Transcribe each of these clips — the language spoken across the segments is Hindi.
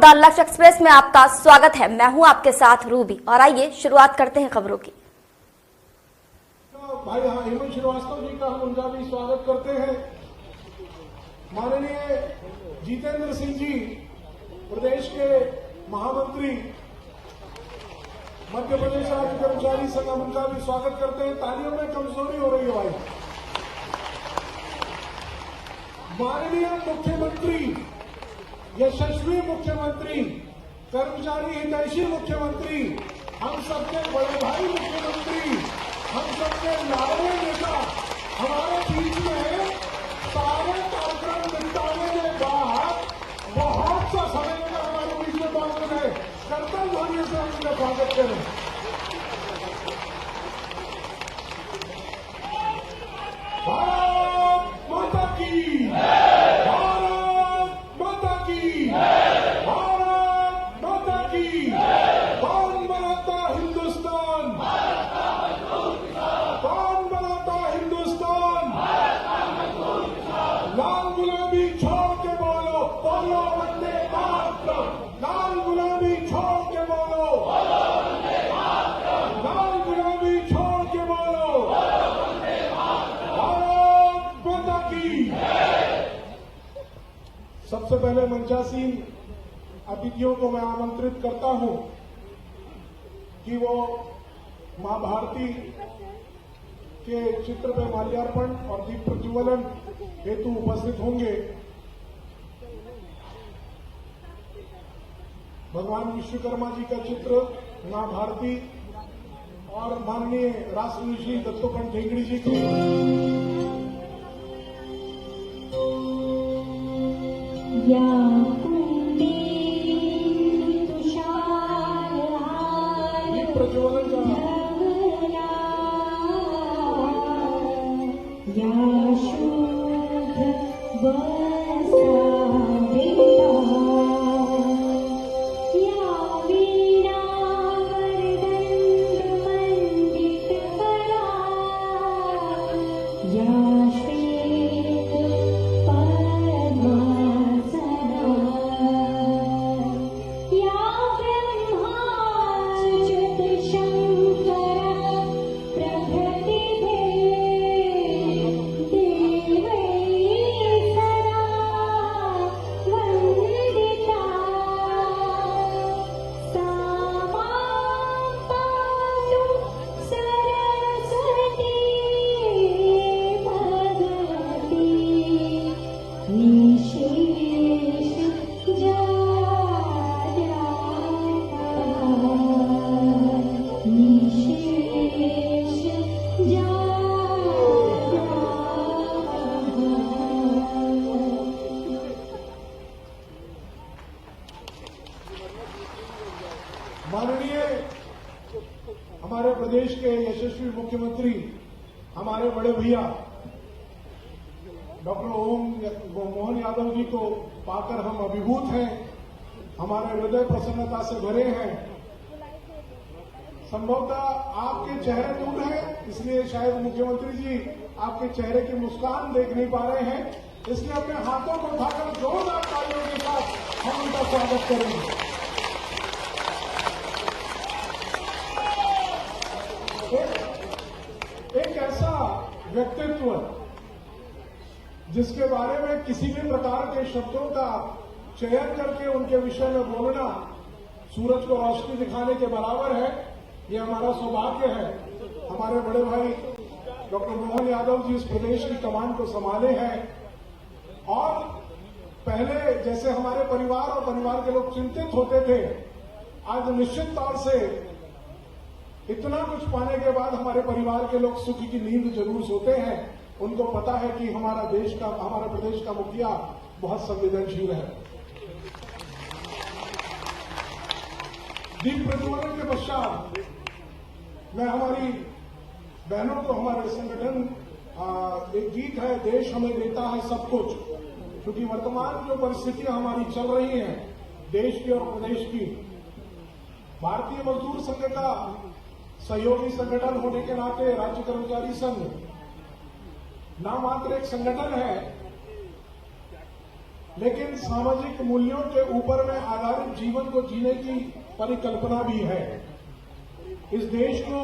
द लक्ष्य एक्सप्रेस में आपका स्वागत है। मैं हूं आपके साथ रूबी और आइए शुरुआत करते हैं खबरों की। भाई हेमंत श्रीवास्तव जी का हम उनका भी स्वागत करते हैं। माननीय जितेंद्र सिंह जी प्रदेश के महामंत्री मध्य प्रदेश राज्य कर्मचारी संघ, हम उनका भी स्वागत करते हैं। तालियों में कमजोरी हो रही है भाई। माननीय मुख्यमंत्री, यशस्वी मुख्यमंत्री, कर्मचारी हितैषी मुख्यमंत्री, हम सबके बड़े भाई मुख्यमंत्री, हम सबके लाडले नेता हमारे बीच में है। सारे कार्यक्रम निपटाने के बाद बहुत सा समय का हमारे बीच में पहुंच गए। कर्तव्य ध्वनि से हम उनका स्वागत करें। भारत माता की, भारत माता की, भारत माता की। कौन बनाता हिंदुस्तान, कौन बनाता हिंदुस्तान। लाल गुलाबी छोड़ के बोलो, बोलो वंदे मातरम। लाल गुलाबी छोड़ के बोलो, लाल गुलाबी छोड़ के बोलो, भारत माता की। सबसे पहले मंचासीन अतिथियों को मैं आमंत्रित करता हूं कि वो मां भारती के चित्र पर माल्यार्पण और दीप प्रज्वलन हेतु उपस्थित होंगे। भगवान विश्वकर्मा जी का चित्र, मां भारती और माननीय राष्ट्र श्री दत्तोपंत ठेंगड़ी जी की दीप प्रज्वलन का माननीय हमारे प्रदेश के यशस्वी मुख्यमंत्री, हमारे बड़े भैया डॉक्टर मोहन यादव जी को पाकर हम अभिभूत हैं। हमारे हृदय प्रसन्नता से भरे हैं। संभवतः आपके चेहरे दूर हैं, इसलिए शायद मुख्यमंत्री जी आपके चेहरे की मुस्कान देख नहीं पा रहे हैं, इसलिए अपने हाथों को उठाकर जोरदार तालियों के साथ हम उनका स्वागत करेंगे। एक ऐसा व्यक्तित्व जिसके बारे में किसी भी प्रकार के शब्दों का चयन करके उनके विषय में बोलना सूरज को रोशनी दिखाने के बराबर है। ये हमारा सौभाग्य है। हमारे बड़े भाई डॉक्टर मोहन यादव जी इस प्रदेश की कमान को संभाले हैं और पहले जैसे हमारे परिवार और परिवार के लोग चिंतित होते थे, आज निश्चित तौर से इतना कुछ पाने के बाद हमारे परिवार के लोग सुख की नींद जरूर सोते हैं। उनको पता है कि हमारा देश का, हमारा प्रदेश का मुखिया बहुत संवेदनशील है। दीप प्रज्वलन के पश्चात मैं हमारी बहनों को, हमारे संगठन, एक गीत है, देश हमें देता है सब कुछ, क्योंकि वर्तमान जो परिस्थितियां हमारी चल रही हैं देश की और प्रदेश की, भारतीय मजदूर संघ का सहयोगी संगठन होने के नाते राज्य कर्मचारी संघ नाम मात्र एक संगठन है लेकिन सामाजिक मूल्यों के ऊपर में आधारित जीवन को जीने की परिकल्पना भी है। इस देश को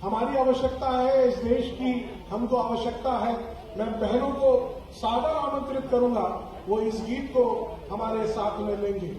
हमारी आवश्यकता है, इस देश की हमको आवश्यकता है। मैं बहनों को सादर आमंत्रित करूंगा, वो इस गीत को हमारे साथ में लेंगे।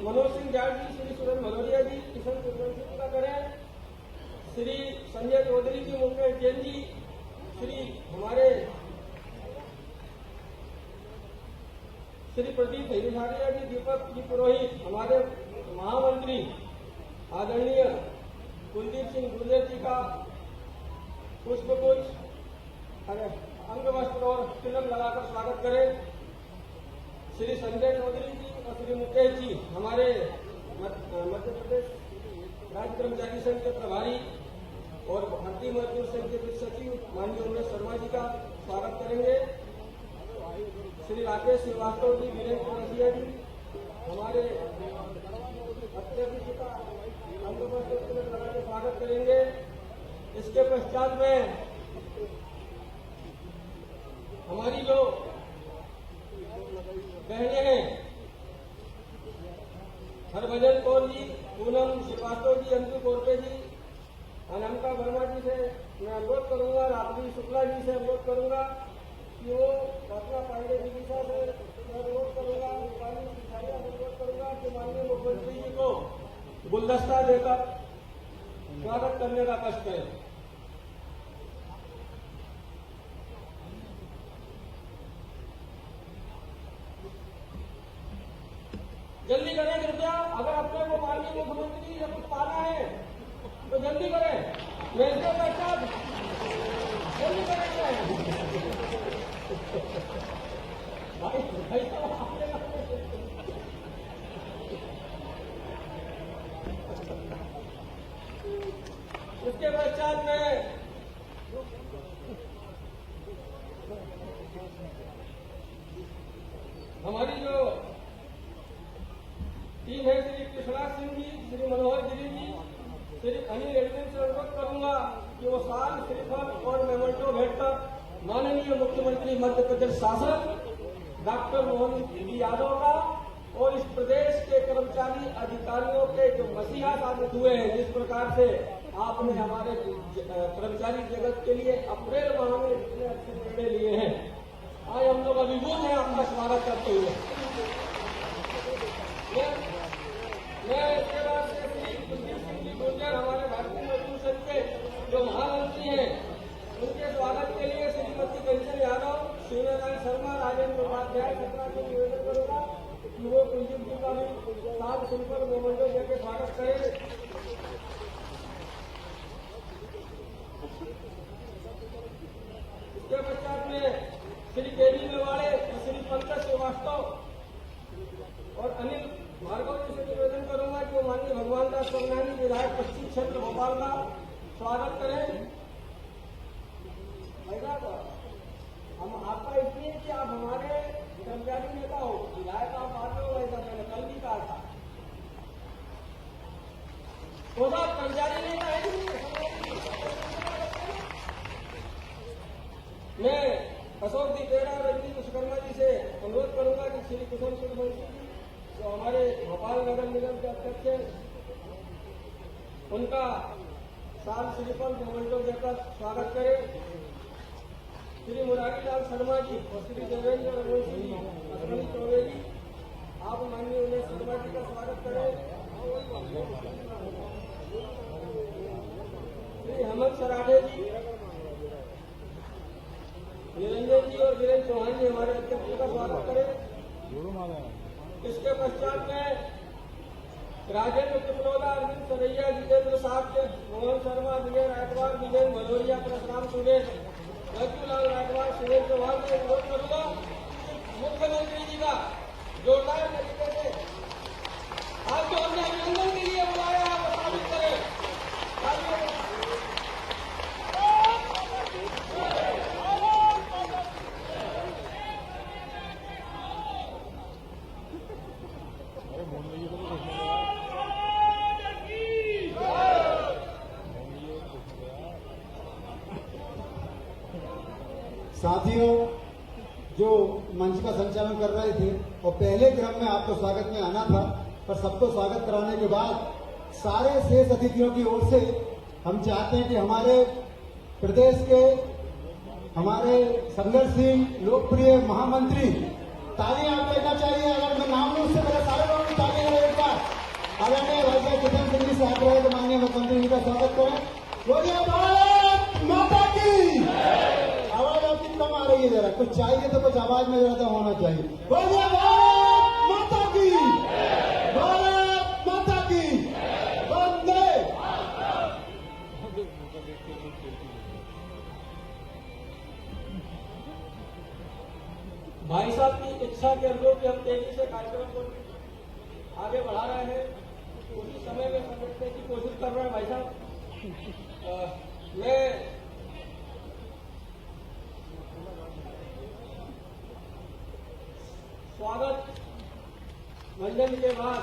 मनोज सिंह जाट जी, श्री सुरेश भदौरिया जी, किशन का करें, श्री संजय चौधरी जी, मुकेश जैन जी, श्री हमारे श्री प्रदीप हिरिसारिया जी, दीपक जी पुरोहित, हमारे महामंत्री आदरणीय कुलदीप सिंह गुर्जर जी का पुष्पगुच्छ अंगवस्त्र और तिलक लगाकर स्वागत करें। श्री संजय चौधरी जी और श्री मुकेश जी, हमारे मध्य प्रदेश राज्य कर्मचारी संघ के प्रभारी और भारतीय मजदूर संघ के सचिव माननीय उमेश शर्मा जी का स्वागत करेंगे। श्री राकेश श्रीवास्तव जी, वीरेंद्र रसिया जी, हमारे अध्यक्ष का अंगवस्त्र लगा के स्वागत करेंगे। इसके पश्चात में हमारी जो बहनें हैं, हरभजन कौर जी, पूनम श्रीवास्तव जी, अंजू कोरपे जी, अनंता वर्मा जी से मैं अनुरोध करूंगा, रात्रि शुक्ला जी से अनुरोध करूंगा कि वो अपना पांडे विदिशा से मैं अनुरोध करूंगा, अनुरोध करूंगा कि माननीय मुख्यमंत्री जी को गुलदस्ता देकर स्वागत करने का कष्ट करें। जल्दी करें कृपया, अगर अपने को माननीय मुख्यमंत्री से कुछ पाना है तो जल्दी करें। वैसे पश्चात जल्दी करेंगे भाई उसके पश्चात में हमारी जो टीम है, श्री कृष्णा सिंह जी, श्री मनोहर गिरी जी, श्री अनिल एडमिन से अनुरोध करूंगा कि वो साल श्रीफल और मेमोटो भेंटकर माननीय मुख्यमंत्री मध्य प्रदेश शासन डॉक्टर मोहन जी यादव का और इस प्रदेश के कर्मचारी अधिकारियों के जो मसीहा साबित हुए हैं, जिस प्रकार से आपने हमारे कर्मचारी जगत के लिए अप्रैल माह में इतने अच्छे निर्णय लिए हैं, आज हम लोग अभिभूत हैं आपका स्वागत करते हुए। मैं इसके बाद से श्री कुलदीप सिंह जी गुर्जर, हमारे भारतीय मजदूर संघ के जो महामंत्री हैं, उनके स्वागत के लिए श्रीमती कंचन यादव, सूर्यनारायण शर्मा, राजेंद्र उपाध्याय सत्रा को निवेदन करूंगा कि वो कुलदीप जी का भी साथ सिंपल मोमेंटो देकर स्वागत करें। इसके पश्चात में श्री केवी मेवाड़े, श्री पंकज श्रीवास्तव और अनिल भार्गव जी से निवेदन करूंगा कि वो माननीय भगवान दास परनानी, विधायक पश्चिम क्षेत्र भोपाल का स्वागत करें। हम आपका इसलिए कि आप हमारे कर्मचारी वो साहब कर्मचारी नेता है कि नहीं? मैं अशोक जी तेरा रजनीश विश्वकर्मा जी से अनुरोध करूंगा कि श्री कुसुम सूर्यवंशी जी जो हमारे भोपाल नगर निगम के अध्यक्ष हैं, उनका साल श्रीफल मोमेंटो देकर स्वागत करें। श्री मुरारी लाल शर्मा जी और श्री देवेंद्र रघुवंशी जी, अश्विनी चौबे जी, आप माननीय उन्हें शर्मा जी का स्वागत करें। श्री हेमंत सराठे जी, निरंजन जी और वीरेंद्र चौहान जी हमारे अध्यक्ष का स्वागत करें। इसके पश्चात में राजेंद्र चिपलोदा, अरविंद सरैया, जितेंद्र साक्य, मोहन शर्मा, विजय रायकवार, विजय भदौरिया, परशुराम सुबे, रघुलाल रायकवार, सुरेश चौहान से अनुरोध करूंगा मुख्यमंत्री जी का जोरदार तरीके से आज जो हमने अभिनंदन के लिए बुलाया है वो साबित करें। साथियों, जो मंच का संचालन कर रहे थे और पहले क्रम में आपको स्वागत में आना था, पर सबको स्वागत कराने के बाद सारे शेष अतिथियों की ओर से हम चाहते हैं कि हमारे प्रदेश के हमारे संघर्षशील लोकप्रिय महामंत्री, तालियां आप लेना चाहिए। अगर मैं नाम लूं उससे मेरे सारे लोगों की तालियां एक बार आदरणीय भाई साहब किशन सिंह जी से आग्रह है माननीय मुख्यमंत्री जी का स्वागत करें। बोलिए भारत माता की। आवाज आपकी कम आ रही है, जरा कुछ चाहिए तो कुछ आवाज में जरा होना चाहिए। बोलिए भारत माता की, भारत माता की, वंदे। भाई साहब की इच्छा के अनुरूप हम तेजी से कार्यक्रम को आगे बढ़ा रहे हैं, उसी समय में समेटने की कोशिश कर रहे हैं। भाई साहब, मैं स्वागत वंदन के बाद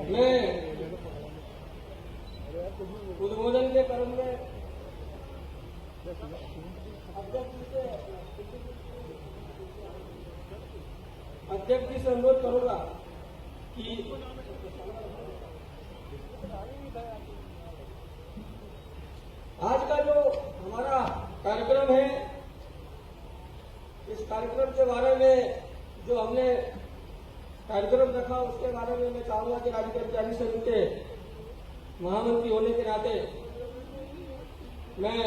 मैं उद्बोधन के क्रम में अध्यक्ष जी से अनुरोध करूंगा कि आज का जो हमारा कार्यक्रम है, इस कार्यक्रम के बारे में जो हमने कार्यक्रम रखा उसके बारे में मैं चाहूंगा कि राज्य कर्मचारी संघ के महामंत्री होने के नाते मैं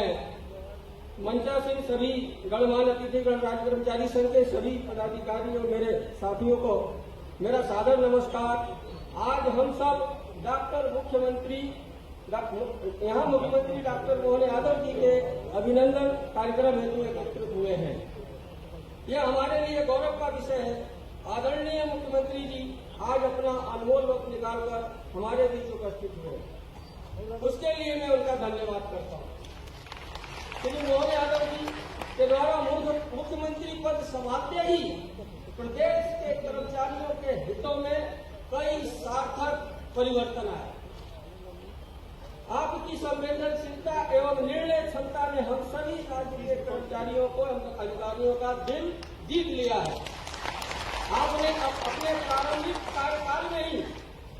मंचासीन सभी गणमान्य अतिथिगण, राज्य कर्मचारी संघ के सभी पदाधिकारी और मेरे साथियों को मेरा सादर नमस्कार। आज हम सब डॉक्टर मुख्यमंत्री यहाँ मुख्यमंत्री डॉक्टर मोहन यादव जी के अभिनंदन कार्यक्रम हेतु एकत्रित हुए हैं। यह हमारे लिए गौरव का विषय है। आदरणीय मुख्यमंत्री जी आज अपना अनमोल वक्त निकालकर हमारे बीच उपस्थित हुए, उसके लिए मैं उनका धन्यवाद करता हूँ। श्री मोहन यादव जी के द्वारा मुख्यमंत्री पद संभालते ही प्रदेश के कर्मचारियों के हितों में कई सार्थक परिवर्तन आए। आपकी संवेदनशीलता एवं निर्णय क्षमता ने हम सभी राज्य के कर्मचारियों को अधिकारियों का दिल जीत लिया है। आपने अपने प्रारंभिक कार्यकाल में ही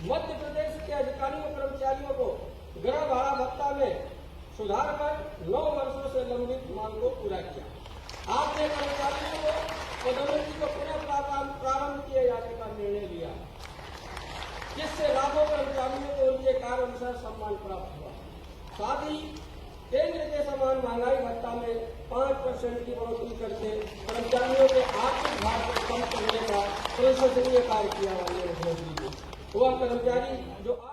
मध्य प्रदेश के अधिकारियों कर्मचारियों को गृह भाड़ा भत्ता में सुधार कर 9 वर्षों से लंबित मांग को पूरा किया। आपने कर्मचारियों को पदोन्नति को पुनः प्रारंभ किए जाने का निर्णय लिया, जिससे लाखों कर्मचारियों को उनके कार्य अनुसार सम्मान प्राप्त हुआ। साथ ही केंद्र के समान महंगाई भत्ता में 5% की बढ़ोतरी करके कर्मचारियों के आर्थिक भार को कम करने का प्रशंसनीय कार्य किया माननीय मुख्यमंत्री जी। वह कर्मचारी जो 8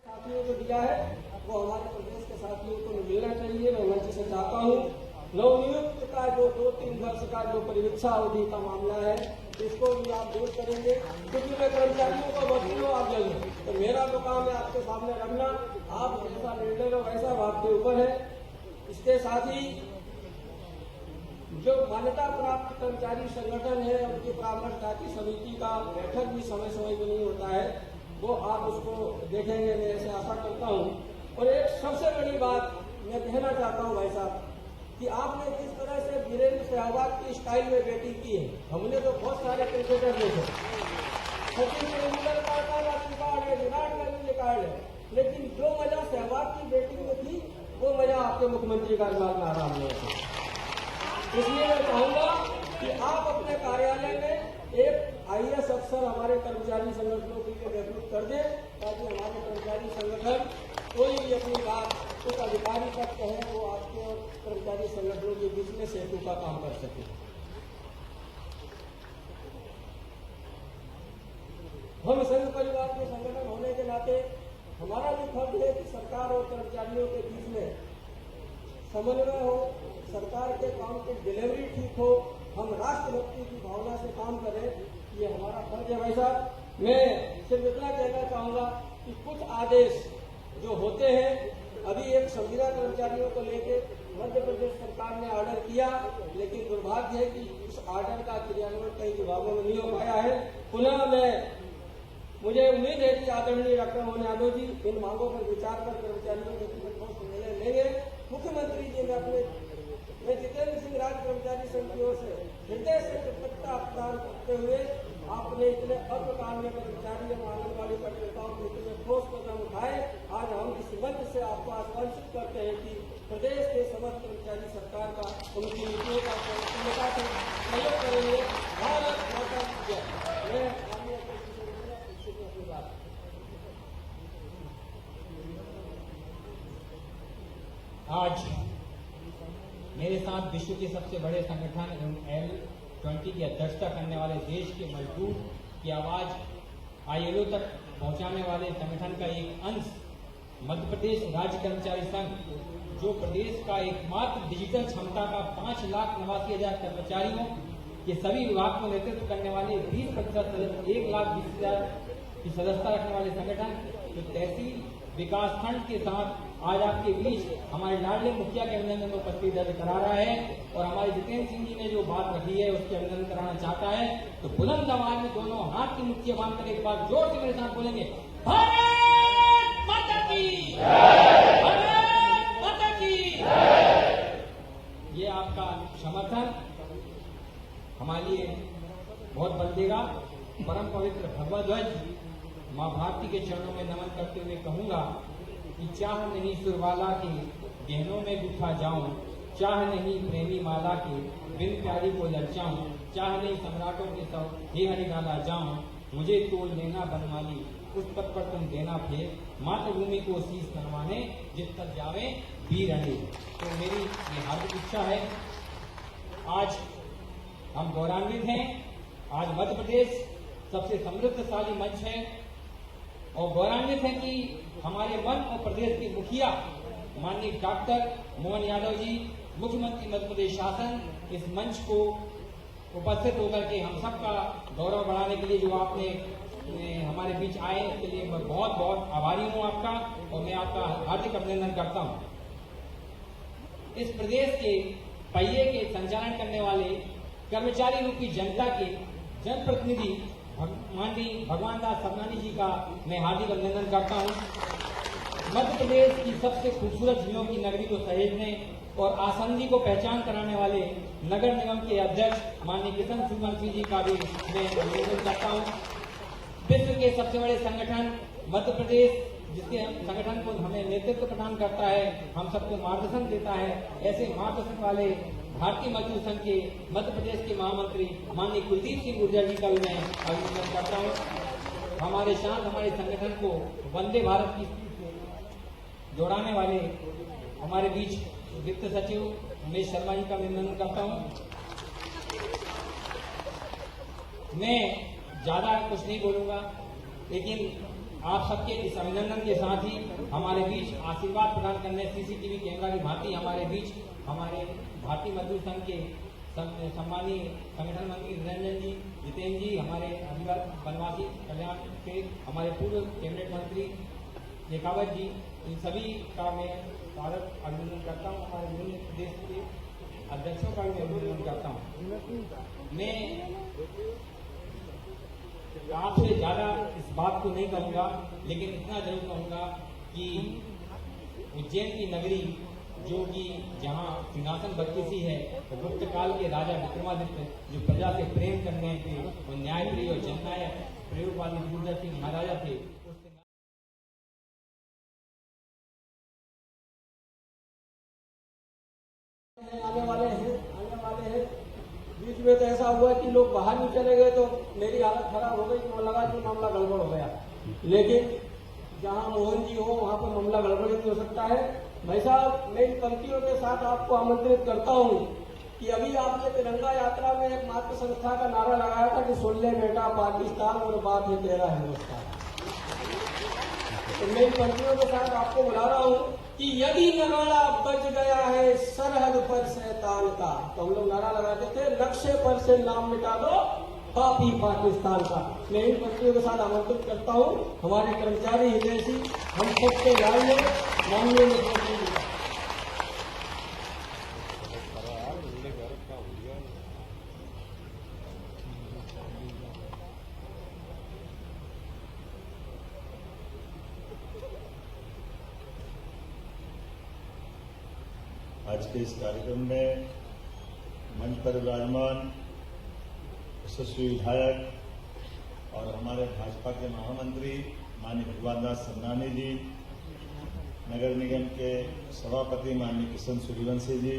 साथियों को दिया है वो हमारे प्रदेश के साथियों को मिलना चाहिए। मैं मंच से चाहता हूँ नवनियुक्त का जो 2-3 वर्ष का जो परिवीक्षा अवधि का मामला है इसको भी आप दूर करेंगे, क्योंकि मैं कर्मचारियों को वकील हूँ, आप जज हो, तो मेरा तो काम है आपके सामने रखना। आप जैसा निर्णय लो वैसा आपके ऊपर है। इसके साथ ही जो मान्यता प्राप्त कर्मचारी संगठन है उनकी परामर्शदात्री समिति का बैठक भी समय समय पर नहीं होता है, वो आप उसको देखेंगे, मैं ऐसे आशा करता हूँ। और एक सबसे बड़ी बात मैं कहना चाहता हूँ भाई साहब कि आपने जिस तरह से वीरेंद्र सहवाग की स्टाइल में बैटिंग की है, हमने तो बहुत सारे क्रिकेटर देखे, सचिन तेंदुलकर का रिकॉर्ड है, विराट कोहली रिकॉर्ड है, लेकिन जो मजा सहवाग की बैटिंग में थी वो मजा आपके मुख्यमंत्री का रिकॉर्ड में आराम नहीं था। इसलिए मैं चाहूंगा कि आप अपने कार्यालय में एक IAS अफसर हमारे कर्मचारी संगठनों के लिए नियुक्त कर दें, ताकि हमारे कर्मचारी संगठन कोई भी अपनी बात उस अधिकारी तक कहे वो आपके और कर्मचारी संगठनों के बीच में सेतु का काम कर सके। हम संघ परिवार के संगठन होने के नाते हमारा भी फर्ज है कि सरकार और कर्मचारियों के बीच में समन्वय हो, सरकार के काम की डिलीवरी ठीक हो, हम राष्ट्रभक्ति की भावना से काम करें, ये हमारा फर्ज है भाई साहब। मैं सिर्फ इतना कहना चाहूंगा कि कुछ आदेश जो होते हैं, अभी एक संविदा कर्मचारियों को लेकर मध्य प्रदेश सरकार ने ऑर्डर किया, लेकिन दुर्भाग्य है कि उस ऑर्डर का क्रियान्वयन कई विभागों में नहीं हो पाया है। पुनः मुझे उम्मीद है कि आदरणीय डॉक्टर मोहन यादव जी इन मांगों पर विचार कर कर्मचारियों के लिए ठोस निर्णय लेंगे। मुख्यमंत्री जी ने मैं जितेंद्र सिंह राज्य कर्मचारी संघ की ओर से हृदय से कृतज्ञता प्रदान करते हुए आपने इतने अल्पकाल में कर्मचारी एवं आंगनबाड़ी कार्यकर्ताओं के हित में ठोस कदम उठाए। आज हम इस मंच से आपको आश्वासित करते हैं कि प्रदेश के समस्त कर्मचारी सरकार का उनकी नीतियों का पूर्णता से सहयोग करेंगे। भारत माता की जय। मैं अपनी बात आज मेरे साथ विश्व के सबसे बड़े संगठन L20 की अध्यक्षता करने वाले देश के मजदूर की आवाज ILO तक पहुंचाने वाले संगठन का एक अंश मध्य प्रदेश राज्य कर्मचारी संघ, जो प्रदेश का एकमात्र डिजिटल क्षमता का 5,89,000 कर्मचारियों के सभी विभाग को नेतृत्व करने वाले 20% 1,20,000 की सदस्यता रखने वाले संगठन, जो तहसील विकास खंड के साथ आज आपके बीच हमारे लाडले मुखिया के अभिनंदन को पत्री दर्ज करा रहा है और हमारे जितेंद्र सिंह जी ने जो बात रखी है उसके अभिनंदन कराना चाहता है, तो बुलंद आवाज में दोनों हाथ की मुट्ठियां बांधकर एक बार जोर से मेरे साथ बोलेंगे, भारत माता की, भारत माता की। ये आपका समर्थन हमारे लिए बहुत बल देगा। परम पवित्र भगवा ध्वज माँ भारती के चरणों में नमन करते हुए कहूंगा कि चाह नहीं सुरवाला के गहनों में गुथा जाऊं, चाह नहीं प्रेमी माला के बिन प्यारी को ललचाऊं, चाह नहीं सम्राटों के सब हे हरि गाला जाऊं, मुझे तोल लेना बनवाली उस पद पर तुम देना फेर, मातृभूमि को शीश नवाने जिस तक जावे वीर रहे। तो मेरी ये हार्दिक इच्छा है। आज हम गौरवान्वित हैं। आज मध्य प्रदेश सबसे समृद्धशाली मंच है और गौरवान्वित है कि हमारे मन और प्रदेश के मुखिया माननीय डॉक्टर मोहन यादव जी, मुख्यमंत्री मध्य प्रदेश शासन, इस मंच को उपस्थित होकर के हम सबका गौरव बढ़ाने के लिए जो आपने हमारे बीच आए, इसके लिए मैं बहुत बहुत आभारी हूं आपका और मैं आपका हार्दिक अभिनंदन करता हूं। इस प्रदेश के पहिए के संचालन करने वाले कर्मचारी रूपी जनता के जनप्रतिनिधि माननीय भगवान दास सरनानी जी का मैं हार्दिक अभिनंदन करता हूं। मध्य प्रदेश की सबसे खूबसूरत झीलों की नगरी को सहेजने और आसंदी को पहचान कराने वाले नगर निगम के अध्यक्ष माननीय किशन सुमन जी का भी मैं अभिनंदन करता हूं। विश्व के सबसे बड़े संगठन मध्य प्रदेश, जिसके संगठन को हमें नेतृत्व प्रदान करता है, हम सबको मार्गदर्शन देता है, ऐसे मार्गदर्शन वाले भारतीय मजदूर संघ के मध्य प्रदेश के महामंत्री माननीय कुलदीप सिंह गुर्जर जी का भी मैं अभिनंदन करता हूं। हमारे शांत हमारे संगठन को वंदे भारत की जोड़ाने वाले हमारे बीच वित्त सचिव उमेश शर्मा जी का अभिनंदन करता हूं। मैं ज्यादा कुछ नहीं बोलूंगा, लेकिन आप सबके इस अभिनंदन के साथ ही हमारे बीच आशीर्वाद प्रदान करने सीसीटीवी कैमरा की भांति हमारे बीच हमारे भारतीय मजदूर संघ के सम्मानीय संगठन मंत्री निरंजन जी, जितेंद्र जी, हमारे आदिवासी वनवासी कल्याण के हमारे पूर्व कैबिनेट मंत्री शेखावत जी, इन सभी का मैं स्वागत अभिनंदन करता हूँ। हमारे विभिन्न प्रदेश के अध्यक्षों का भी अभिनंदन करता हूँ। मैं आपसे ज्यादा इस बात को नहीं कहूँगा, लेकिन इतना जरूर कहूँगा कि उज्जैन की नगरी जो कि जहाँ सिंहासन बत्तीसी है, तो गुप्त काल के राजा विक्रमादित्य जो प्रजा से प्रेम करने के और न्यायप्रिय और जननायक प्रयोग वाले दूरदर्शी महाराजा थे। आने वाले हैं। बीच में तो ऐसा हुआ कि लोग बाहर नहीं चले गए, तो मेरी हालत खराब हो गई, तो लगा कि मामला गड़बड़ हो गया। लेकिन जहां मोहन जी हो वहां पर मामला गड़बड़ नहीं हो सकता है। भाई साहब, मैं इन पंक्तियों के साथ आपको आमंत्रित करता हूं कि अभी आपने तिरंगा यात्रा में एक मातृ संस्था का नारा लगाया था कि सुन ले बेटा पाकिस्तान और बात है तेरा हिंदुस्तान। तो मैं इन पंक्तियों के साथ आपको बुला रहा हूं कि यदि नगाड़ा बज गया है सरहद पर शैतान का, तो हम लोग नारा लगाते थे लक्ष्य पर से नाम मिटा दो पापी पाकिस्तान का। मैं इन पंक्तियों के साथ आमंत्रित करता हूं हमारे कर्मचारी हितैषी हम सबके लाइए माननीय मुख्यमंत्री जी। आज के इस कार्यक्रम में मंच पर विराजमान यशस्वी विधायक और हमारे भाजपा के महामंत्री माननीय भगवान दास सरनानी जी, नगर निगम के सभापति माननीय किशन सूर्यवंशी जी,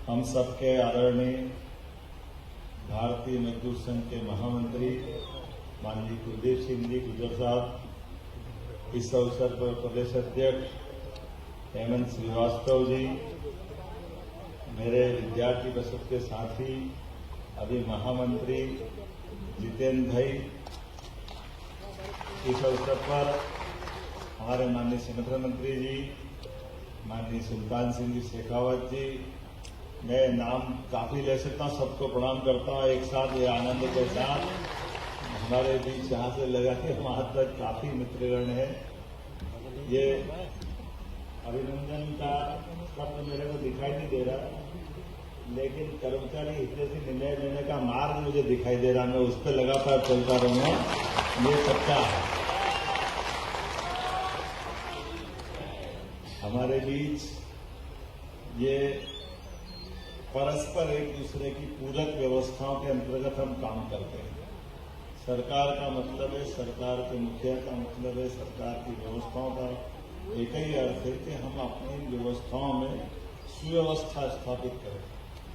हम सबके आदरणीय भारतीय मजदूर संघ के महामंत्री माननीय कुलदीप सिंह जी गुर्जर साहब, इस अवसर पर प्रदेश अध्यक्ष हेमंत श्रीवास्तव जी, मेरे विद्यार्थी परिषद के साथी अभी महामंत्री जितेंद्र भाई, इस अवसर पर हमारे माननीय संगठन मंत्री जी माननीय सुल्तान सिंह जी शेखावत जी, मैं नाम काफी ले सकता हूँ, सबको प्रणाम करता हूँ एक साथ ये आनंद के साथ। हमारे बीच यहाँ से लगा के वहां तक काफी मित्रगण है। ये अभिनंदन का शब्द मेरे को दिखाई नहीं दे रहा, लेकिन कर्मचारी हितैषी निर्णय लेने का मार्ग मुझे दिखाई दे रहा, मैं उस पर लगातार चलता रहूंगा, ये सच्चा है। हमारे बीच ये परस्पर एक दूसरे की पूरक व्यवस्थाओं के अंतर्गत हम काम करते हैं। सरकार का मतलब है, सरकार के मुखिया का मतलब है, सरकार की व्यवस्थाओं का एक ही अर्थ है कि हम अपनी व्यवस्थाओं में सुव्यवस्था स्थापित करें।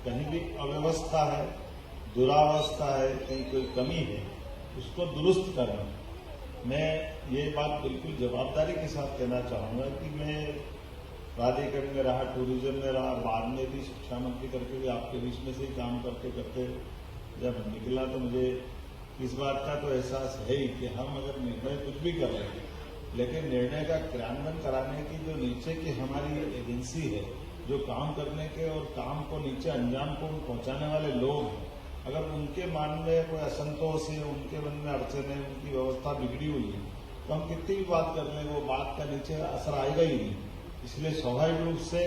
कहीं भी अव्यवस्था है, दुरावस्था है, कहीं कोई कमी है, उसको दुरुस्त करना। मैं ये बात बिल्कुल जवाबदारी के साथ कहना चाहूंगा कि मैं प्राधिकरण में रहा, टूरिज्म में रहा, बाद में भी शिक्षा मंत्री करके भी आपके बीच में से ही काम करते करते जब निकला, तो मुझे इस बात का तो एहसास है ही कि हम अगर निर्णय कुछ भी कर रहे हैं, लेकिन निर्णय का क्रियान्वयन कराने की जो नीचे की हमारी एजेंसी है, जो काम करने के और काम को नीचे अंजाम को पहुंचाने वाले लोग हैं, अगर उनके मन में कोई असंतोष है, उनके मन में अड़चन है, उनकी व्यवस्था बिगड़ी हुई है, तो हम कितनी भी बात कर लें वो बात का नीचे असर आएगा ही नहीं। इसलिए स्वाभाविक रूप से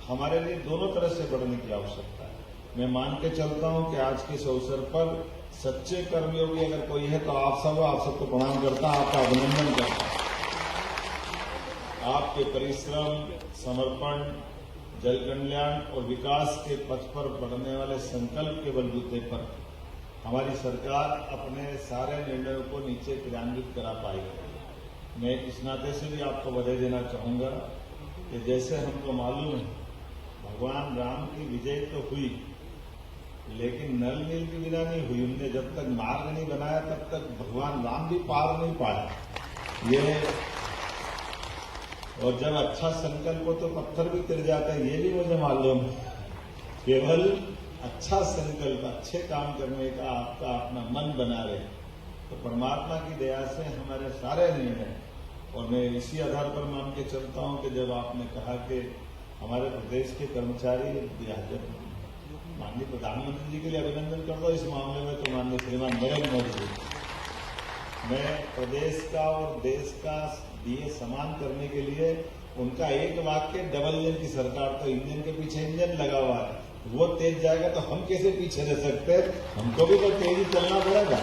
हमारे लिए दोनों तरह से बढ़ने की आवश्यकता है। मैं मान के चलता हूं कि आज के इस अवसर पर सच्चे कर्मयोगी अगर कोई है तो आप सबको प्रणाम करता हूं, आपका अभिनंदन करता हूं। आपके परिश्रम, समर्पण, जल कल्याण और विकास के पथ पर बढ़ने वाले संकल्प के बलबूते पर हमारी सरकार अपने सारे निर्णयों को नीचे क्रियान्वित करा पाएगी। मैं इस नाते से भी आपको बधाई देना चाहूंगा कि जैसे हमको मालूम है भगवान राम की विजय तो हुई, लेकिन नल नील की विदा नहीं हुई। उनने जब तक मार्ग नहीं बनाया तब तक भगवान राम भी पार नहीं पाया। ये और जब अच्छा संकल्प हो तो पत्थर भी तिर जाता है, ये भी मुझे मालूम है। केवल अच्छा संकल्प, अच्छे काम करने का आपका अपना मन बना रहे, तो परमात्मा की दया से हमारे सारे निर्णय, और मैं इसी आधार पर मान के चलता हूं कि जब आपने कहा कि हमारे प्रदेश के कर्मचारी, जब माननीय प्रधानमंत्री जी के लिए अभिनंदन करता हूं इस मामले में, तो माननीय श्रीमान नरेंद्र मोदी जी, मैं प्रदेश का और देश का दिए समान करने के लिए उनका एक वाक्य, डबल इंजन की सरकार, तो इंजन के पीछे इंजन लगा हुआ है, वो तेज जाएगा तो हम कैसे पीछे रह सकते हैं, हमको भी तो तेज ही चलना पड़ेगा।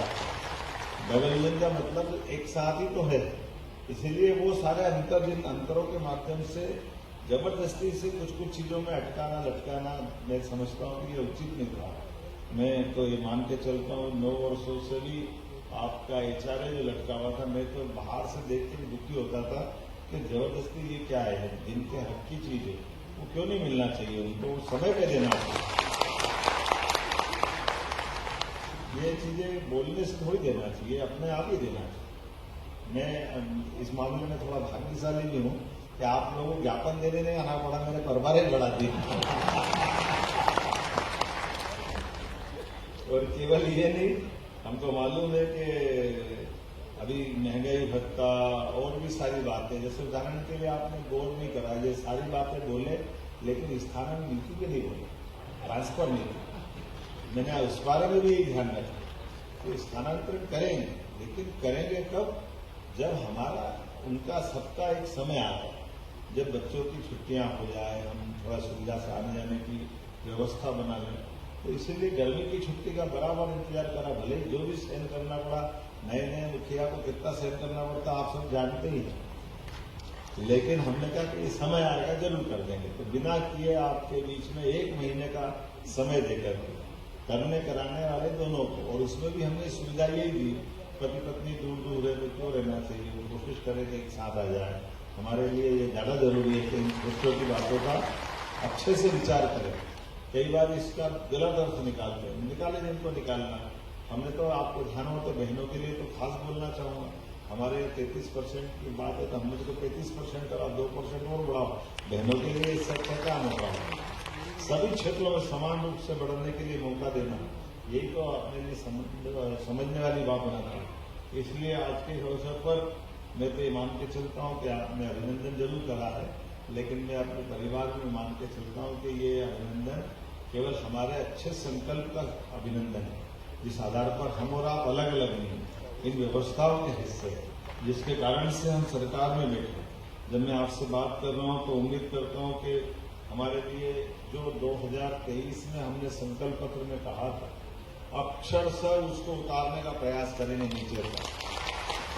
डबल इंजन का मतलब एक साथ ही तो है, इसीलिए वो सारे जिन अंतरों के माध्यम से जबरदस्ती से कुछ कुछ चीजों में अटकाना लटकाना, मैं समझता हूँ कि ये उचित नहीं था। मैं तो ये मान के चलता हूँ 9 वर्षों से भी आपका HRA जो लटका हुआ था, मैं तो बाहर से देख के दुखी होता था कि जबरदस्ती ये क्या है, जिनके हक की चीज है वो क्यों नहीं मिलना चाहिए, उनको समय पे देना चाहिए। ये चीजें बोलने से थोड़ी देना चाहिए, अपने आप ही देना चाहिए। मैं इस मामले में थोड़ा भाग्यशाली भी हूँ कि आप लोगों को ज्ञापन देने नहीं आना पड़ा, मेरे परिवार ही बढ़ा दी। और केवल ये नहीं, हमको मालूम है कि अभी महंगाई भत्ता और भी सारी बातें, जैसे उदाहरण के लिए आपने गौर नहीं करा, ये सारी बातें बोले लेकिन स्थानांतरण नीति के नहीं बोले, ट्रांसफर नीति, मैंने उस बारे में भी ध्यान रखा कि स्थानांतरण करेंगे, लेकिन करेंगे कब, जब हमारा उनका सबका एक समय आता, जब बच्चों की छुट्टियां हो जाए, हम थोड़ा सुविधा से आने जाने की व्यवस्था बना लें। तो इसीलिए गर्मी की छुट्टी का बराबर इंतजार करा, भले जो भी सहन करना पड़ा, नए नए मुखिया को कितना सहन करना पड़ता आप सब जानते ही हैं, लेकिन हमने कहा कि ये समय आएगा जरूर कर देंगे। तो बिना किए आपके बीच में 1 महीने का समय देकर के करने कराने वाले दोनों को, और उसमें भी हमने सुविधा यही दी, पति पत्नी दूर दूर है तो क्यों रहना चाहिए, वो कोशिश करें कि एक साथ आ जाए। हमारे लिए ये ज्यादा जरूरी है कि इन छोटी छोटी बातों का अच्छे से विचार करें। कई बार इसका गलत अर्थ निकालते हैं, निकाले जिनको निकालना। हमने तो आपको ध्यान हो तो बहनों के लिए तो खास बोलना चाहूंगा, हमारे 33% की बात है तो हमने तो 35% करा, 2% और बढ़ाओ, बहनों के लिए इससे अच्छा क्या मौका है। सभी क्षेत्रों में समान रूप से बढ़ने के लिए मौका देना, यही तो अपने लिए समझने वाली बात होना चाहिए। इसलिए आज के अवसर पर मैं तो ये मान के चलता हूँ कि आपने अभिनंदन जरूर करा है, लेकिन मैं अपने परिवार में मान के चलता हूँ कि ये अभिनंदन केवल हमारे अच्छे संकल्प का अभिनंदन है, जिस आधार पर हम और आप अलग अलग नहीं, इन व्यवस्थाओं के हिस्से है, जिसके कारण से हम सरकार में बैठे। जब मैं आपसे बात कर रहा हूँ तो उम्मीद करता हूँ कि हमारे लिए जो 2023 में हमने संकल्प पत्र में कहा था, अक्षरशः उसको उतारने का प्रयास करेंगे नीचे तक,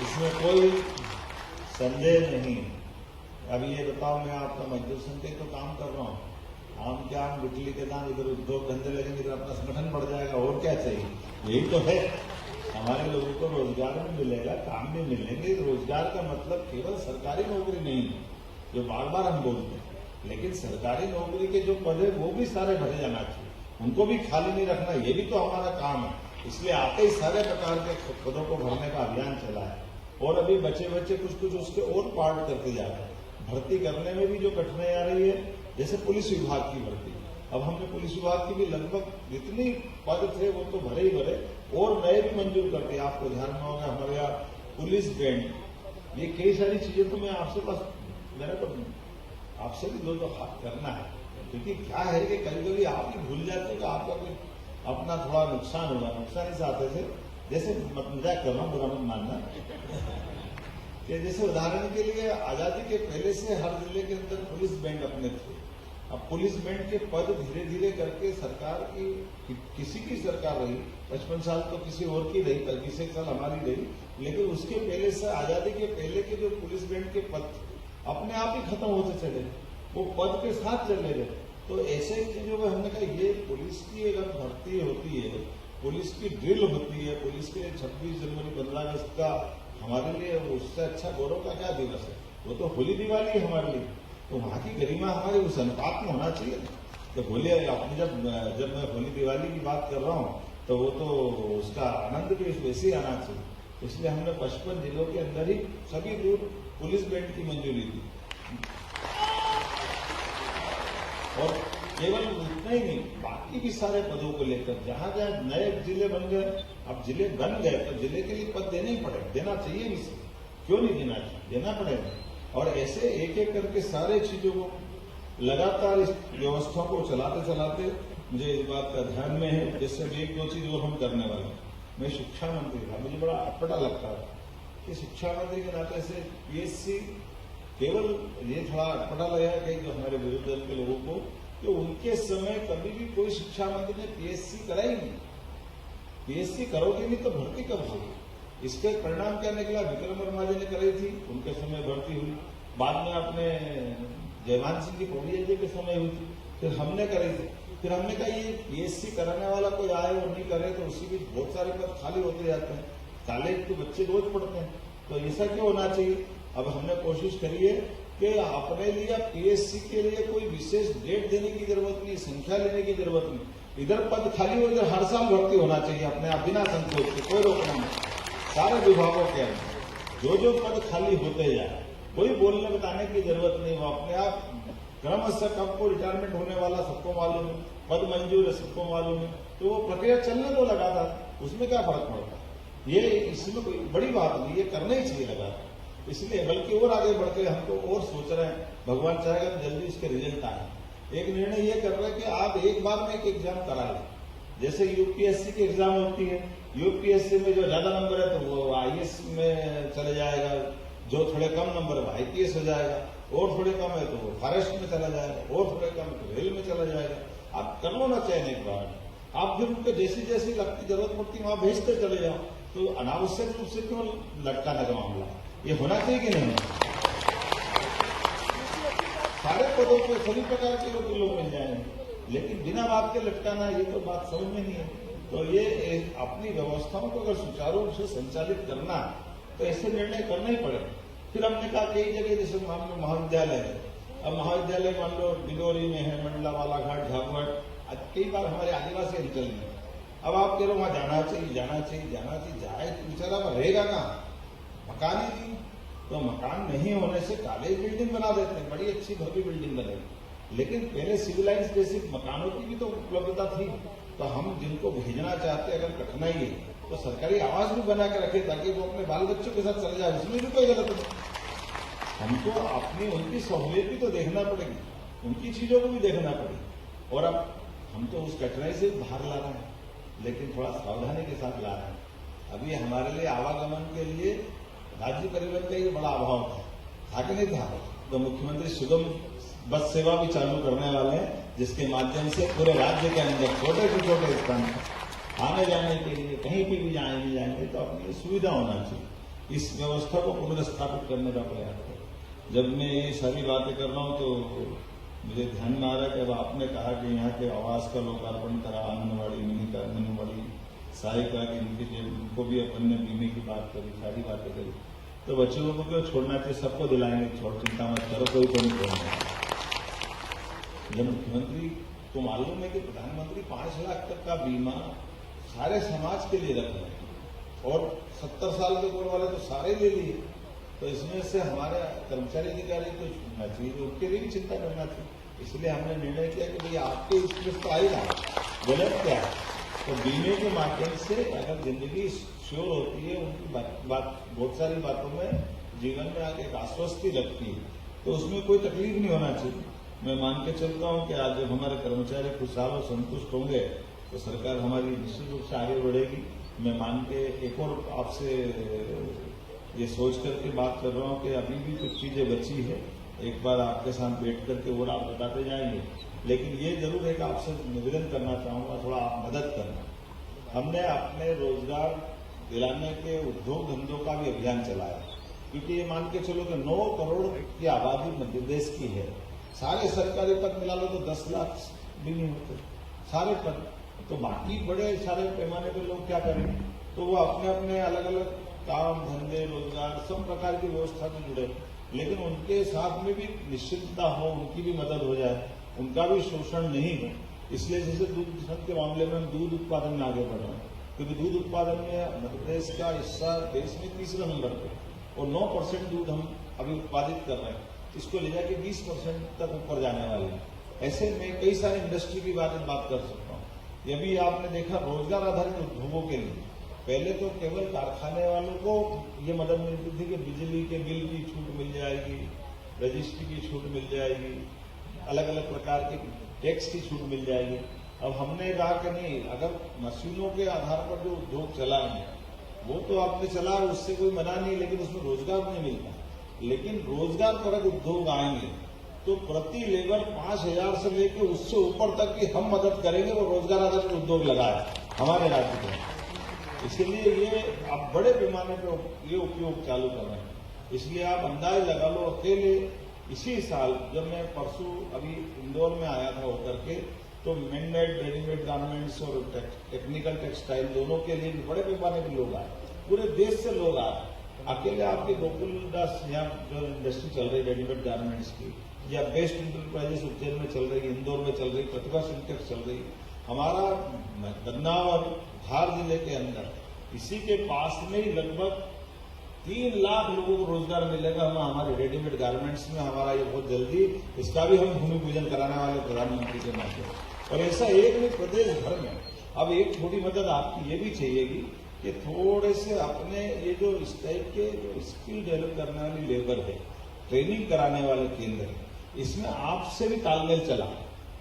इसमें कोई संदेह नहीं। अभी ये बताओ, मैं आपका मजदूर संघ तो काम कर रहा हूँ, आम क्या आम बिजली के दाम, इधर उद्योग धंधे लगेंगे तो अपना संगठन बढ़ जाएगा, और क्या चाहिए, यही तो है। हमारे लोगों को रोजगार भी मिलेगा, काम भी मिलेंगे। रोजगार का मतलब केवल सरकारी नौकरी नहीं है, जो बार बार हम बोलते हैं, लेकिन सरकारी नौकरी के जो पद है वो भी सारे भरे जाना चाहिए, उनको भी खाली नहीं रखना, ये भी तो हमारा काम है। इसलिए आते ही सारे प्रकार के पदों को भरने का अभियान चला है, और अभी बच्चे कुछ कुछ उसके और पार्ट करते जा रहे हैं। भर्ती करने में भी जो कठिनाई आ रही है, जैसे पुलिस विभाग की भर्ती, अब हमने पुलिस विभाग की भी लगभग जितनी पद थे वो तो भरे ही भरे, और नए भी मंजूर कर दिए। आपको ध्यान में होगा हमारे यहाँ पुलिस बैंड, ये कई सारी चीजें तो मैं आपसे पास मेरे को आपसे भी दो हाथ करना है, क्योंकि क्या है कि कभी कभी आप ही भूल जाते हैं कि आपका कोई अपना थोड़ा नुकसान होगा, नुकसान इस आते थे, जैसे मजाक कर रहा हूँ, बुरा मत मानना, कि जैसे उदाहरण के लिए आजादी के पहले से हर जिले के अंदर पुलिस बैंड अपने थे। अब पुलिस बैंड के पद धीरे धीरे करके सरकार की किसी की सरकार रही, 55 साल तो किसी और की रही, 25 साल हमारी रही, लेकिन उसके पहले से आजादी के पहले के जो पुलिस बैंड के पद अपने आप ही खत्म होते चले, वो पद के साथ चले गए। तो ऐसे चीजों में हमने कहा ये पुलिस की अगर भर्ती होती है, पुलिस की ड्रिल होती है, पुलिस के 26 जनवरी 15 अगस्त का हमारे लिए उससे अच्छा गौरव का क्या दिवस है, वो तो होली दिवाली है हमारे लिए, तो वहां की गरिमा हमारे उस अनुपात में होना चाहिए। तो होली अपनी जब मैं होली दिवाली की बात कर रहा हूँ तो वो तो उसका आनंद भी वैसे ही आना चाहिए। इसलिए हमने 55 जिलों के अंदर ही सभी दूर पुलिस बैंड की मंजूरी दी, और केवल उतना ही नहीं, बाकी भी सारे पदों को लेकर जहां जहां नए जिले बन गए, अब जिले बन गए तो जिले के लिए पद देने ही पड़े, देना चाहिए भी, क्यों नहीं देना चाहिए, देना पड़ेगा। और ऐसे एक एक करके सारे चीजों को लगातार इस व्यवस्था को चलाते चलाते मुझे इस बात का ध्यान में है, जैसे एक दो चीज और हम करने वाले हैं। मैं शिक्षा मंत्री था, मुझे बड़ा अटपटा लगता था कि शिक्षा मंत्री के नाते से पीएससी, केवल ये थोड़ा अटपटा लगा कि जो हमारे विरोधी दल के लोगों को, कि उनके समय कभी भी कोई शिक्षा मंत्री ने पीएससी कराई नहीं। पीएससी करोगे नहीं तो भर्ती कब होगी? इसके परिणाम क्या निकला? विक्रम वर्मा जी ने कराई थी, उनके समय भर्ती हुई, बाद में अपने जयमान सिंह की पौड़िया जी के समय हुई थी, फिर हमने कराई थी। फिर हमने कहा ये पीएससी कराने वाला कोई आए और नहीं करे तो उसी बीच बहुत सारे पद खाली होते जाते हैं, कॉलेज के बच्चे रोज पढ़ते हैं, तो ऐसा क्यों होना चाहिए? अब हमने कोशिश करी है कि अपने लिए पीएससी के लिए कोई विशेष डेट देने की जरूरत नहीं, संख्या लेने की जरूरत नहीं, इधर पद खाली हो, इधर हर साल भर्ती होना चाहिए अपने आप बिना संकोच के, कोई रोकना नहीं। सारे विभागों के अंदर जो पद खाली होते जाए, कोई बोलने बताने की जरूरत नहीं, वो अपने आप क्रमशः कब को रिटायरमेंट होने वाला सबको मालूम है, पद मंजूर है सबको मालूम है, तो वो प्रक्रिया चलने तो लगातार, उसमें क्या फर्क पड़ता है? ये इसमें कोई बड़ी बात नहीं, ये करना ही चाहिए लगातार। इसलिए बल्कि और आगे बढ़ के हम तो और सोच रहे हैं, भगवान चाहेगा तो जल्दी इसके रिजल्ट आए। एक निर्णय ये कर रहे हैं कि आप एक बार में एक एग्जाम करा लें, जैसे यूपीएससी की एग्जाम होती है, यूपीएससी में जो ज्यादा नंबर है तो वो आईएएस में चले जाएगा, जो थोड़े कम नंबर है वो आईपीएस हो जाएगा, और थोड़े कम है तो वो फॉरेस्ट में चला जाएगा, और थोड़े कम है तो रेल में चला जाएगा। आप कर लो ना चयन एक बार, आप फिर उनको जैसी जैसी लगती जरूरत पड़ती है वहां भेजते चले जाओ, तो अनावश्यक रूप से क्यों लटकाने का मामला? ये होना चाहिए कि नहीं? सारे पदों पे सभी प्रकार के लोग मिल जाएंगे, लेकिन बिना बात के लटकाना, ये तो बात समझ में नहीं है। तो ये अपनी व्यवस्थाओं को अगर सुचारू रूप से संचालित करना तो ऐसे निर्णय करना ही पड़ेगा। फिर हमने कहा कई जगह जैसे मान लो महाविद्यालय है, अब महाविद्यालय मान लो डिडोरी में है, मंडला, बालाघाट, झाबुआ, कई बार हमारे आदिवासी अंचल में, अब आप कह लो वहां जाना चाहिए, जाना चाहिए, जाना चाहिए, जाए तो बेचारा रहेगा कहाँ? मकान ही नहीं, तो मकान नहीं होने से कॉलेज बिल्डिंग बना देते हैं, बड़ी अच्छी भव्य बिल्डिंग बनेगी, लेकिन पहले सिविलाइज बेसिक मकानों की भी तो उपलब्धता थी। तो हम जिनको भेजना चाहते हैं, अगर कठिनाई है तो सरकारी आवास भी बना के रखे ताकि वो अपने बाल बच्चों के साथ चले जाए, इसमें भी कोई गलत नहीं। हमको अपनी उनकी सहूलियत भी तो देखना पड़ेगी, उनकी चीजों को भी देखना पड़ेगी। और अब हम तो उस कठिनाई से बाहर ला रहे हैं, लेकिन थोड़ा सावधानी के साथ ला रहे हैं। अभी हमारे लिए आवागमन के लिए राज्य परिवहन का ये बड़ा अभाव था कि नहीं था? तो मुख्यमंत्री सुगम बस सेवा भी चालू करने वाले हैं, जिसके माध्यम से पूरे राज्य के अंदर छोटे से छोटे स्थान आने जाने के लिए कहीं भी जाएंगे तो अपनी सुविधा होना चाहिए। इस व्यवस्था को पुनर्स्थापित करने का प्रयास करें। जब मैं ये सारी बातें कर रहा हूँ तो मुझे ध्यान में आ रहा है कि अब आपने कहा कि यहाँ के आवास का लोकार्पण करा, आंगनबाड़ी, मिनी सहायिका की उनको भी अपन ने बीमे की बात करी, सारी बातें करी, तो बच्चों को क्यों छोड़ना चाहिए? सबको दिलाएंगे, छोड़ चिंता मत करो, कोई को नहीं छोड़ना। जब मुख्यमंत्री को मालूम है कि प्रधानमंत्री 5 लाख तक का बीमा सारे समाज के लिए रख रहे हैं और 70 साल के ऊपर वाले तो सारे ले लिए, तो इसमें से हमारे कर्मचारी अधिकारी को छूटना चाहिए, उनके लिए भी चिंता करना चाहिए। इसलिए हमने निर्णय किया कि भाई आपके इसमें तो आएगा, गलत क्या है? तो बीमे के माध्यम से अगर जिंदगी श्योर होती है, उनकी बात बहुत सारी बातों में जीवन में आगे एक आश्वस्ति लगती है, तो उसमें कोई तकलीफ नहीं होना चाहिए। मैं मान के चलता हूं कि आज जब हमारे कर्मचारी खुशहाल और संतुष्ट होंगे तो सरकार हमारी निश्चित रूप से आगे बढ़ेगी। मैं मान के एक और आपसे ये सोच करके बात कर रहा हूं कि अभी भी कुछ चीजें बची है, एक बार आपके साथ बैठ करके और आप बताते जाएंगे, लेकिन ये जरूर है कि आपसे निवेदन करना चाहूंगा, थोड़ा आप मदद करना। हमने अपने रोजगार दिलाने के उद्योग धंधों का भी अभियान चलाया, क्योंकि ये मान के चलो कि 9 करोड़ की आबादी मध्य प्रदेश की है, सारे सरकारी पद मिला लो तो 10 लाख भी नहीं होते सारे पद, तो बाकी बड़े सारे पैमाने पर लोग क्या करेंगे? तो वो अपने अपने अलग अलग काम धंधे रोजगार सब प्रकार की व्यवस्था में जुड़े, लेकिन उनके साथ में भी निश्चितता हो, उनकी भी मदद हो जाए, उनका भी शोषण नहीं हो। इसलिए जैसे दूध किसान के मामले में हम दूध उत्पादन में आगे बढ़ रहे हैं, क्योंकि दूध उत्पादन में मध्य प्रदेश का हिस्सा देश में 3रे नंबर पे और 9% दूध हम अभी उत्पादित कर रहे हैं, इसको ले जाके 20% तक ऊपर जाने वाले हैं। ऐसे में कई सारी इंडस्ट्री की बात कर सकता हूँ। ये भी आपने देखा रोजगार आधारित उद्योगों के लिए पहले तो केवल कारखाने वालों को ये मदद मिलती थी कि बिजली के बिल की छूट मिल जाएगी, रजिस्ट्री की छूट मिल जाएगी, अलग अलग प्रकार के टैक्स की छूट मिल जाएगी। अब हमने कहा कि नहीं, अगर मशीनों के आधार पर जो उद्योग चलाएंगे वो तो आपने चला, उससे कोई मना नहीं, लेकिन उसमें रोजगार नहीं मिलता। लेकिन रोजगार परक उद्योग आएंगे तो प्रति लेबर 5,000 से लेकर उससे ऊपर तक की हम मदद करेंगे वो रोजगार आधारित उद्योग लगाए हमारे राज्य में। इसलिए ये आप बड़े पैमाने पर ये उपयोग चालू कर रहे हैं। इसलिए आप अंदाज लगा लो, अकेले इसी साल जब मैं परसों अभी इंदौर में आया था होकर के, तो मैनमेड रेडीमेड गारमेंट्स और टेक्निकल टेक्सटाइल दोनों के लिए भी बड़े पैमाने पर लोग आए, पूरे देश से लोग आए। अकेले आपके गोकुलदास यहाँ जो इंडस्ट्री चल रही रेडीमेड गारमेंट्स की, या बेस्ट इंटरप्राइजेस उज्जैन में चल रही, इंदौर में चल रही, प्रतिभा सिंटेक्स चल रही, हमारा गन्ना और धार जिले के अंदर इसी के पास में ही लगभग 3 लाख लोगों को रोजगार मिलेगा। हम हमारे रेडीमेड गारमेंट्स में हमारा ये बहुत जल्दी इसका भी हम भूमि पूजन कराने वाले प्रधानमंत्री के नाते। और ऐसा एक नहीं, प्रदेश भर में। अब एक छोटी मदद आपकी ये भी चाहिएगी कि थोड़े से अपने ये जो इस टाइप के जो स्किल डेवलप करने वाली लेबर है, ट्रेनिंग कराने वाले केंद्र है, इसमें आपसे भी तालमेल चला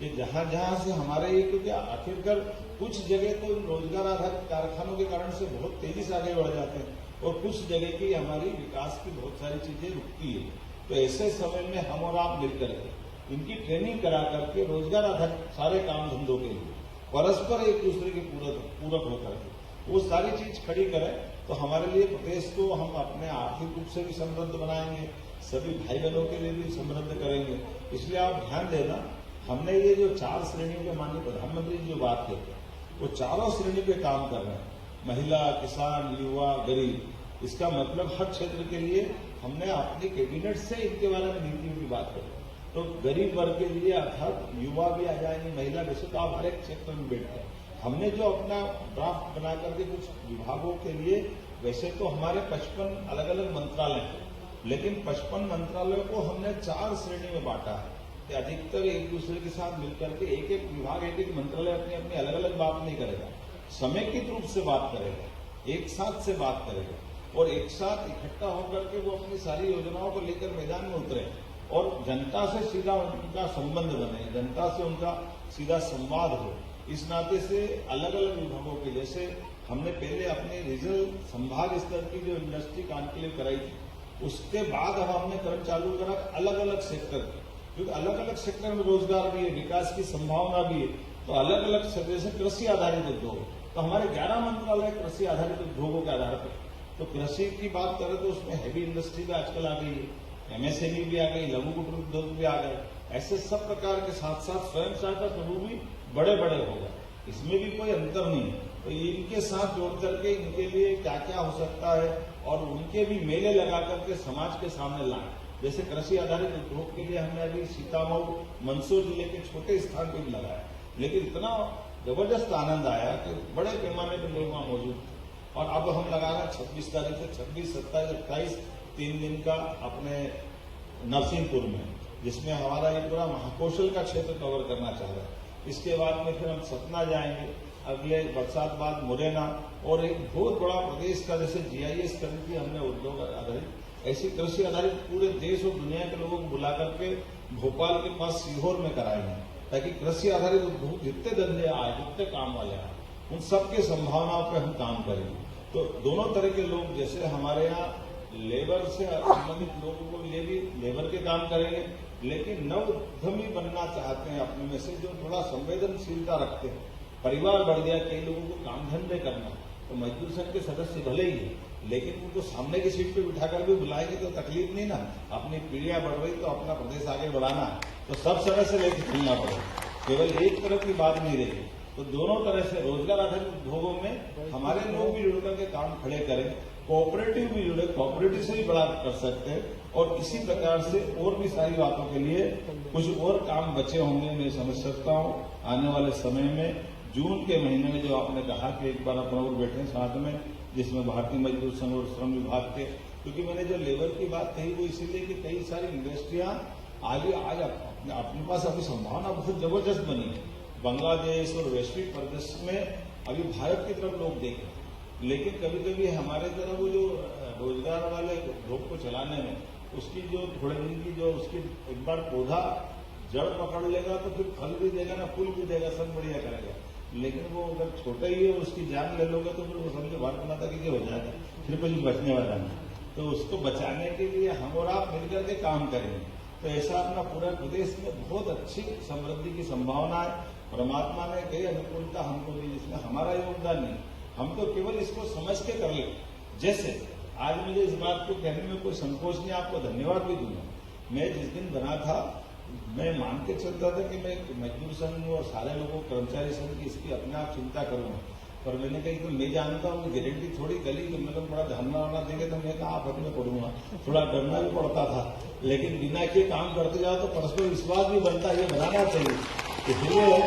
कि जहां जहां से हमारे ये, क्योंकि आखिरकार कुछ जगह तो रोजगार आधारित कारखानों के कारण से बहुत तेजी से आगे बढ़ जाते हैं और कुछ जगह की हमारी विकास की बहुत सारी चीजें रुकती है। तो ऐसे समय में हम और आप मिलकर के इनकी ट्रेनिंग करा करके रोजगार आधारित सारे काम धंधों के लिए परस्पर एक दूसरे के पूरक होकर के वो सारी चीज खड़ी करें तो हमारे लिए प्रदेश को हम अपने आर्थिक रूप से भी समृद्ध बनाएंगे, सभी भाई बहनों के लिए भी समृद्ध करेंगे। इसलिए आप ध्यान देना, हमने ये जो 4 श्रेणियों के माननीय प्रधानमंत्री जी जो बात कहते हैं वो चारों श्रेणी पे काम कर रहे हैं, महिला, किसान, युवा, गरीब। इसका मतलब हर क्षेत्र के लिए हमने अपनी कैबिनेट से इनके बारे में नीतियों की बात करी। तो गरीब वर्ग के लिए अर्थात युवा भी आ जाएंगे, महिला, वैसे तो आप हर एक क्षेत्र में बैठते हैं। हमने जो अपना ड्राफ्ट बना करके कुछ विभागों के लिए, वैसे तो हमारे 55 अलग अलग मंत्रालय हैं, लेकिन 55 मंत्रालयों को हमने 4 श्रेणी में बांटा है कि अधिकतर एक दूसरे के साथ मिलकर के एक एक विभाग, एक एक मंत्रालय अपनी अपनी अलग अलग बात नहीं करेगा, समेकित रूप से बात करेगा, एक साथ से बात करेगा और एक साथ इकट्ठा होकर के वो अपनी सारी योजनाओं को लेकर मैदान में उतरे और जनता से सीधा उनका संबंध बने, जनता से उनका सीधा संवाद हो। इस नाते से अलग अलग विभागों के, जैसे हमने पहले अपने रीजनल संभाग स्तर की जो इंडस्ट्री कॉन्क्लेव कराई थी, उसके बाद अब हमने क्रम चालू करा अलग अलग सेक्टर, क्योंकि अलग अलग सेक्टर में रोजगार भी है, विकास की संभावना भी है। तो अलग अलग जैसे कृषि आधारित उद्योग, तो हमारे 11 मंत्रालय कृषि आधारित उद्योगों के आधार पर। तो कृषि की बात करें तो उसमें हैवी इंडस्ट्री भी आजकल आ गई है, एमएसएमई भी आ गई, लघु कुटीर उद्योग भी आ गए। ऐसे सब प्रकार के साथ साथ स्वयं सहायता समूह भी बड़े बड़े हो गए, इसमें भी कोई अंतर नहीं है। तो इनके साथ जोड़ करके इनके लिए क्या क्या हो सकता है और उनके भी मेले लगा करके समाज के सामने लाएं। जैसे कृषि आधारित उद्योग के लिए हमने अभी सीतामऊ, मंदसौर जिले के छोटे स्थान पर भी लगाया, लेकिन इतना जबरदस्त आनंद आया कि बड़े पैमाने पर लोग वहां मौजूद थे। और अब हम लगा रहे हैं 26 तारीख से 26, 27, 28 3 दिन का अपने नरसिंहपुर में, जिसमें हमारा ये पूरा महाकौशल का क्षेत्र कवर करना चाह रहा है। इसके बाद में फिर हम सतना जाएंगे, अगले बरसात बाद मुरैना, और एक बहुत बड़ा प्रदेश का जैसे GIS करी थी हमने उद्योग आधारित, ऐसी कृषि आधारित पूरे देश और दुनिया के लोगों को बुला करके भोपाल के पास सीहोर में कराएंगे, ताकि कृषि आधारित उद्योग जितने धंधे आए, जितने काम वाले आए, उन सबके संभावनाओं पर हम काम करेंगे। तो दोनों तरह के लोग, जैसे हमारे यहाँ लेबर से संबंधित लोगों को लिए भी लेबर के काम करेंगे, लेकिन नव उद्यमी बनना चाहते हैं अपने में से, जो थोड़ा संवेदनशीलता रखते हैं। परिवार बढ़ गया, कई लोगों को काम धंधे करना, तो मजदूर संघ के सदस्य भले ही है, लेकिन उनको सामने की सीट पे बिठाकर भी बुलाएंगे तो तकलीफ नहीं ना। अपनी पीढ़ियां बढ़ रही तो अपना प्रदेश आगे बढ़ाना है, तो सब समय से लेकर चलना पड़ेगा, केवल एक तरफ की बात नहीं रहेगी। तो दोनों तरह से रोजगार आधारित उद्योगों में हमारे लोग भी जुड़ करके काम खड़े करें, कोऑपरेटिव भी जुड़े, कोऑपरेटिव से भी बड़ा कर सकते हैं। और इसी प्रकार से और भी सारी बातों के लिए कुछ और काम बचे होंगे, मैं समझ सकता हूँ आने वाले समय में। जून के महीने में जो आपने कहा कि एक बार अपन और बैठे साथ में, जिसमें भारतीय मजदूर संघ और श्रम विभाग के, क्योंकि मैंने जो लेबर की बात कही वो इसीलिए कि कई सारी इंडस्ट्रियां आगे आज अपने पास अभी संभावना बहुत जबरदस्त बनी है। बांग्लादेश और वैश्विक परिदृश्य में अभी भारत की तरफ लोग देखें, लेकिन कभी कभी हमारे तरफ वो जो रोजगार वाले उद्योग को चलाने में उसकी जो थोड़े दिन की जो उसकी एक बार पौधा जड़ पकड़ लेगा तो फिर फल भी देगा ना, फूल भी देगा, सब बढ़िया करेगा। लेकिन वो अगर छोटा ही है उसकी जान ले लोगे तो फिर वो समझो भारत माता की हो जाएगा, फिर कुछ बचने वाला नहीं। तो उसको बचाने के लिए हम और आप मिलकर के काम करेंगे तो ऐसा अपना पूरा प्रदेश में बहुत अच्छी समृद्धि की संभावना है। परमात्मा ने कई अनुकूलता हमको दी जिसमें हमारा योगदान नहीं, हम तो केवल इसको समझ के कर ले। जैसे आज मुझे इस बात को कहने में कोई संकोच नहीं, आपको धन्यवाद भी दूंगा। मैं जिस दिन बना था मैं मान के चलता था कि मैं मजदूर संघ और सारे लोगों कर्मचारी संघ की इसकी अपने आप चिंता करूंगा, पर मैंने कही तो मैं जानता हूँ गारंटी थोड़ी गली तो मतलब बड़ा धरना वरना देंगे तो मैं कहा आप में पढ़ूंगा, थोड़ा डरना भी पड़ता था। लेकिन बिना के काम करते जाओ तो परस्पर विश्वास भी बनता, ये बनाना चाहिए। इसलिए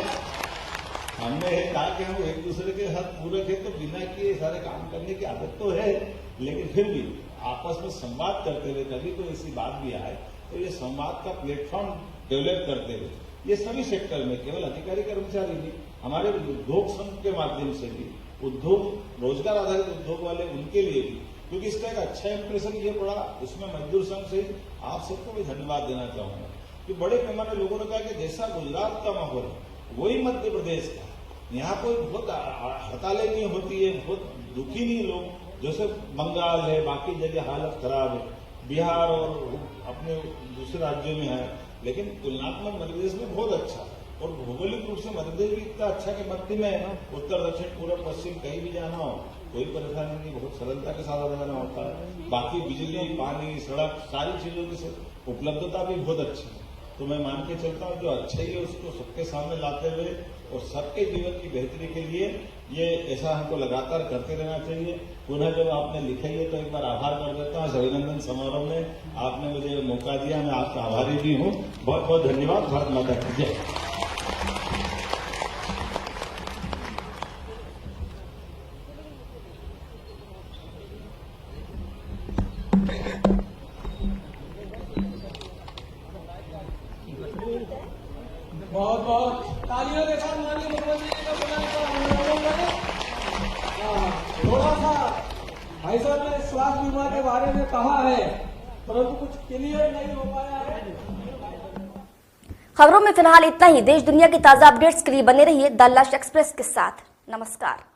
हमने कहा कि हम एक दूसरे के साथ पूरक है तो बिना किए सारे काम करने की आदत तो है, लेकिन फिर भी आपस में संवाद करते हुए कभी कोई ऐसी बात भी आए तो ये संवाद का प्लेटफॉर्म डेवलप करते हुए ये सभी सेक्टर में केवल अधिकारी कर्मचारी नहीं, हमारे उद्योग संघ के माध्यम से भी उद्योग रोजगार आधारित उद्योग वाले उनके लिए भी, क्योंकि इसका एक अच्छा इंप्रेशन ये पड़ा। इसमें मजदूर संघ से आप सबको भी धन्यवाद देना चाहूंगा कि बड़े पैमाने लोगों ने कहा कि जैसा गुजरात का माहौल वही मध्य प्रदेश का, यहाँ कोई बहुत हड़तालें नहीं होती है, बहुत दुखी नहीं लोग, जैसे बंगाल है बाकी जगह हालत खराब है, बिहार और अपने दूसरे राज्यों में है, लेकिन तुलनात्मक मध्य प्रदेश में बहुत अच्छा और भौगोलिक रूप से मध्य प्रदेश भी इतना अच्छा कि मध्य में उत्तर दक्षिण पूर्व पश्चिम कहीं भी जाना हो कोई परेशानी नहीं, बहुत सरलता के साथ आना जाना होता है। बाकी बिजली पानी सड़क सारी चीजों की उपलब्धता भी बहुत अच्छी है। तो मैं मान के चलता हूँ जो अच्छा ही है उसको सबके सामने लाते हुए और सबके जीवन की बेहतरी के लिए ये ऐसा हमको लगातार करते रहना चाहिए। पुनः जब आपने लिखा है तो एक बार आभार कर देता हूँ। अभिनंदन समारोह में आपने मुझे मौका दिया, मैं आपका आभारी भी हूँ। बहुत बहुत धन्यवाद। भारत माता की जय। बहुत बहुत तालियों के साथ माननीय मुख्यमंत्री जी का बुलाने का अभिनंदन करें। थोड़ा सा भाई साहब ने स्वास्थ्य बीमा के बारे में कहा है परंतु कुछ क्लियर नहीं हो पाया है। खबरों में फिलहाल इतना ही। देश दुनिया की ताजा अपडेट्स के लिए बने रहिए द लश एक्सप्रेस के साथ। नमस्कार।